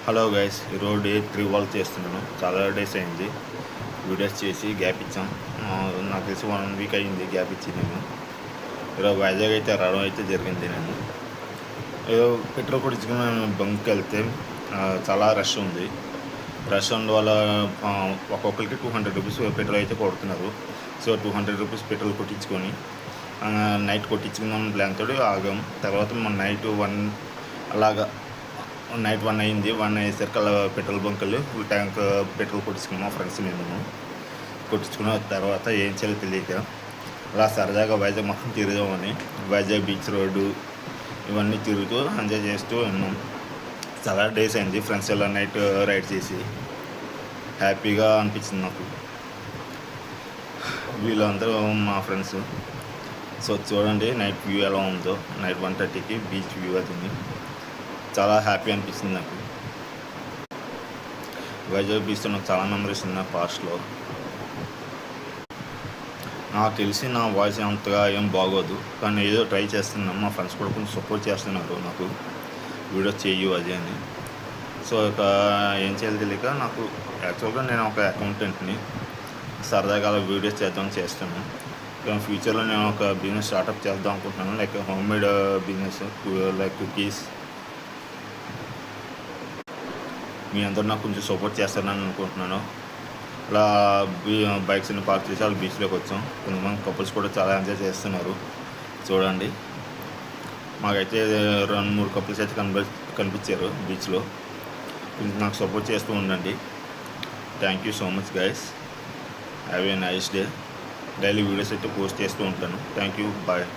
Hello guys, ఈరోజు day 3 వాళ్ళు చేస్తున్నాను. చాలా డేస్ అయింది వీడియోస్ చేసి, గ్యాప్ ఇచ్చాం. నాకు తెలిసి 1 వీక్ అయింది గ్యాప్ ఇచ్చి. నేను ఈరోజు వైజాగ్ అయితే రావడం అయితే జరిగింది. నేను ఏదో పెట్రోల్ కొట్టించుకుని బంక్కి వెళ్తే చాలా రష్ ఉంది. రష్ వల్ల ఒక్కొక్కరికి 200 రూపీస్ పెట్రోల్ అయితే కొడుతున్నారు. సో 200 రూపీస్ పెట్రోల్ కొట్టించుకొని నైట్ కొట్టించుకుందాం ప్లాన్ తోటి ఆగాం. తర్వాత మన నైట్ 1 అలాగా నైట్ 1 అయింది. 1 అయ్యేసరికి అలా పెట్రోల్ బంకులు ఫుల్ ట్యాంక్ పెట్రోల్ కొట్టించుకున్నాం మా ఫ్రెండ్స్ మేము. కొట్టించుకున్న తర్వాత ఏం చేయాలో తెలియక అలా సరదాగా వైజాగ్ మొత్తం తిరుగుదామని వైజాగ్ బీచ్ రోడ్డు ఇవన్నీ తిరుగుతూ ఎంజాయ్ చేస్తూ ఉన్నాం. చాలా డేస్ అయింది ఫ్రెండ్స్ ఎలా నైట్ రైడ్ చేసి. హ్యాపీగా అనిపించింది నాకు. వీళ్ళందరూ మా ఫ్రెండ్స్. సో చూడండి నైట్ వ్యూ ఎలా ఉందో. నైట్ 1:30కి బీచ్ వ్యూ అది చాలా హ్యాపీ అనిపిస్తుంది నాకు. వైజాగ్ బీచ్తో నాకు చాలా మెమరీస్ ఉన్నాయి పాస్ట్లో. నాకు తెలిసి నా వాయిస్ అంతగా ఏం బాగోదు, కానీ ఏదో ట్రై చేస్తున్నాను. మా ఫ్రెండ్స్ కూడా కొంచెం సపోర్ట్ చేస్తున్నారు నాకు, వీడియోస్ చేయు అది అని. సో ఇక ఏం చేయాలి తెలియక నాకు యాక్చువల్గా నేను ఒక అకౌంటెంట్ని. సరదాగా అలా వీడియోస్ చేస్తాను. ఫ్యూచర్లో నేను ఒక బిజినెస్ స్టార్టప్ చేద్దాం అనుకుంటున్నాను. Like home made business, like cookies. మీ అందరూ నాకు కొంచెం సపోర్ట్ చేస్తారని అనుకుంటున్నాను. అలా బైక్స్ని పార్క్ చేసి వాళ్ళు బీచ్లోకి వచ్చాం. కొంతమంది కపుల్స్ కూడా చాలా ఎంజాయ్ చేస్తున్నారు చూడండి. మాకైతే 2-3 కపుల్స్ అయితే కనిపించారు బీచ్లో. కొంచెం నాకు సపోర్ట్ చేస్తూ ఉండండి. Thank you so much guys. Have a nice day. Daily videos అయితే పోస్ట్ చేస్తూ ఉంటాను. Thank you, bye.